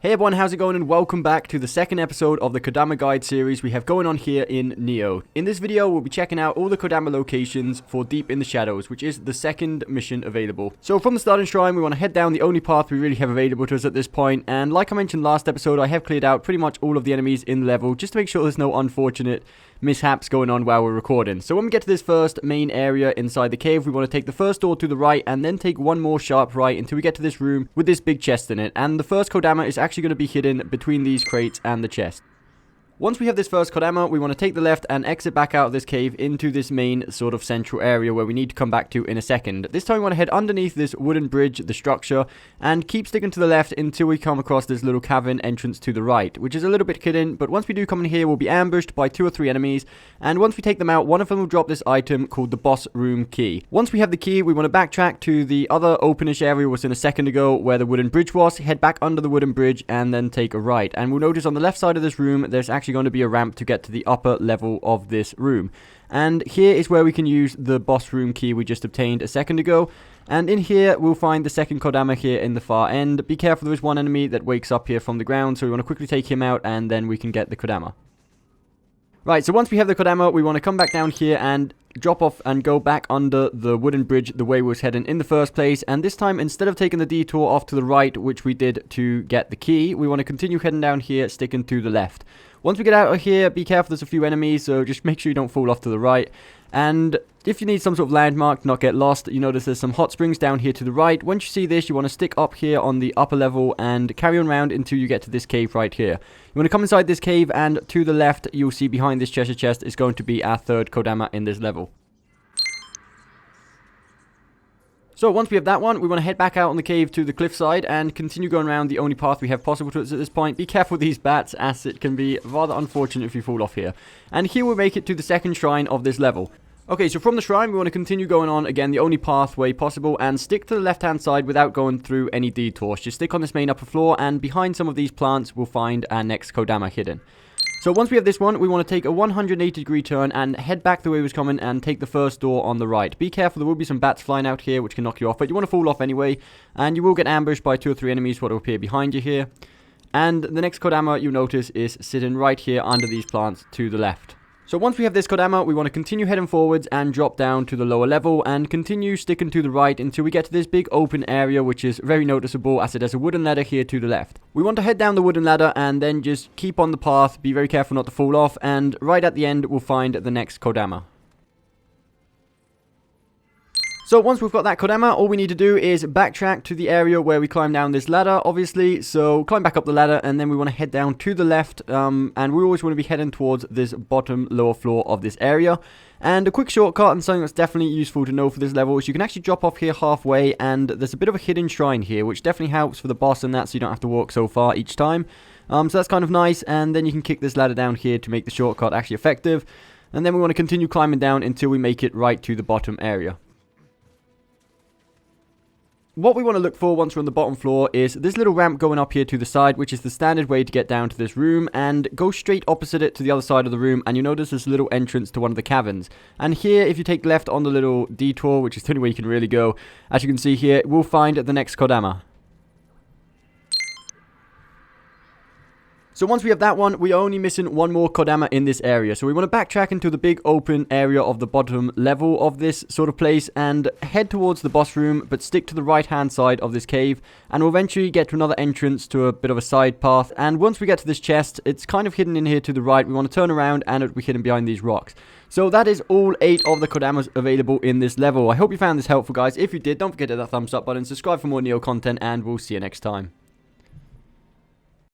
Hey everyone, how's it going, and welcome back to the second episode of the Kodama Guide series we have going on here in Nioh. In this video, we'll be checking out all the Kodama locations for Deep in the Shadows, which is the second mission available. So from the Stalin Shrine, we want to head down the only path we really have available to us at this point, and like I mentioned last episode, I have cleared out pretty much all of the enemies in the level, just to make sure there's no unfortunate mishaps going on while we're recording. So when we get to this first main area inside the cave, we want to take the first door to the right and then take one more sharp right until we get to this room with this big chest in it. And the first Kodama is actually going to be hidden between these crates and the chest. Once we have this first Kodama, we want to take the left and exit back out of this cave into this main sort of central area where we need to come back to in a second. This time we want to head underneath this wooden bridge, the structure, and keep sticking to the left until we come across this little cavern entrance to the right, which is a little bit hidden, but once we do come in here, we'll be ambushed by 2 or 3 enemies, and once we take them out, one of them will drop this item called the boss room key. Once we have the key, we want to backtrack to the other openish area we was in a second ago where the wooden bridge was, head back under the wooden bridge, and then take a right. And we'll notice on the left side of this room, there's actually going to be a ramp to get to the upper level of this room. And here is where we can use the boss room key we just obtained a second ago. And in here, we'll find the second Kodama here in the far end. Be careful, there is one enemy that wakes up here from the ground, so we want to quickly take him out, and then we can get the Kodama. Right, so once we have the Kodama, we want to come back down here and drop off and go back under the wooden bridge the way we was heading in the first place. And this time, instead of taking the detour off to the right, which we did to get the key, we want to continue heading down here, sticking to the left. Once we get out of here, be careful, there's a few enemies, so just make sure you don't fall off to the right. And if you need some sort of landmark to not get lost, you notice there's some hot springs down here to the right. Once you see this, you want to stick up here on the upper level and carry on around until you get to this cave right here. You want to come inside this cave, and to the left, you'll see behind this treasure chest is going to be our third Kodama in this level. So once we have that one, we want to head back out on the cave to the cliffside and continue going around the only path we have possible to us at this point. Be careful with these bats, as it can be rather unfortunate if you fall off here. And here we'll make it to the second shrine of this level. Okay, so from the shrine, we want to continue going on, again, the only pathway possible, and stick to the left-hand side without going through any detours. Just stick on this main upper floor, and behind some of these plants, we'll find our next Kodama hidden. So once we have this one, we want to take a 180-degree turn and head back the way we was coming and take the first door on the right. Be careful, there will be some bats flying out here which can knock you off, but you want to fall off anyway, and you will get ambushed by 2 or 3 enemies what will appear behind you here. And the next Kodama you notice is sitting right here under these plants to the left. So once we have this Kodama, we want to continue heading forwards and drop down to the lower level and continue sticking to the right until we get to this big open area, which is very noticeable as it has a wooden ladder here to the left. We want to head down the wooden ladder and then just keep on the path, be very careful not to fall off, and right at the end we'll find the next Kodama. So once we've got that Kodama, all we need to do is backtrack to the area where we climb down this ladder, obviously. So climb back up the ladder, and then we want to head down to the left, and we always want to be heading towards this bottom lower floor of this area. And a quick shortcut and something that's definitely useful to know for this level is you can actually drop off here halfway, and there's a bit of a hidden shrine here, which definitely helps for the boss and that, so you don't have to walk so far each time. So that's kind of nice, and then you can kick this ladder down here to make the shortcut actually effective. And then we want to continue climbing down until we make it right to the bottom area. What we want to look for once we're on the bottom floor is this little ramp going up here to the side, which is the standard way to get down to this room, and go straight opposite it to the other side of the room, and you notice this little entrance to one of the caverns. And here, if you take left on the little detour, which is the only way you can really go, as you can see here, we'll find the next Kodama. So once we have that one, we are only missing one more Kodama in this area. So we want to backtrack into the big open area of the bottom level of this sort of place and head towards the boss room, but stick to the right hand side of this cave, and we'll eventually get to another entrance to a bit of a side path. And once we get to this chest, it's kind of hidden in here to the right. We want to turn around and it'll be hidden behind these rocks. So that is all 8 of the Kodamas available in this level. I hope you found this helpful, guys. If you did, don't forget to hit that thumbs up button, subscribe for more Nioh content, and we'll see you next time.